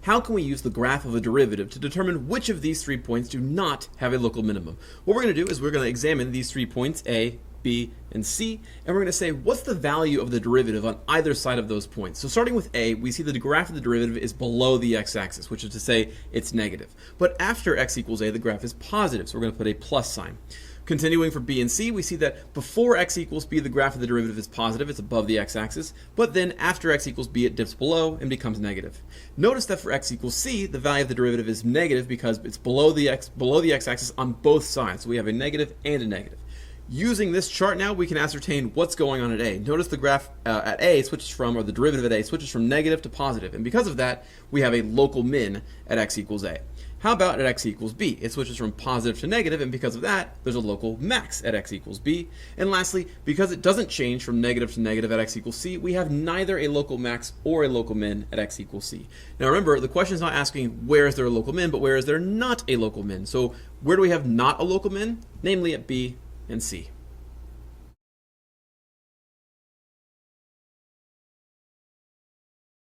how can we use the graph of a derivative to determine which of these 3 points do not have a local minimum? What we're going to do is we're going to examine these 3 points, A, B, and C, and we're going to say what's the value of the derivative on either side of those points. So starting with A, we see the graph of the derivative is below the x-axis, which is to say it's negative. But after x equals A, the graph is positive, so we're going to put a plus sign. Continuing for B and C, we see that before x equals B, the graph of the derivative is positive, it's above the x-axis, but then after x equals B, it dips below and becomes negative. Notice that for x equals C, the value of the derivative is negative because it's below the x-axis on both sides, so we have a negative and a negative. Using this chart now, we can ascertain what's going on at A. Notice the graph at A switches from, or the derivative at A switches from negative to positive, and because of that, we have a local min at x equals A. How about at x equals B? It switches from positive to negative, and because of that, there's a local max at x equals B. And lastly, because it doesn't change from negative to negative at x equals C, we have neither a local max or a local min at x equals C. Now remember, the question is not asking where is there a local min, but where is there not a local min. So where do we have not a local min? Namely at B and C.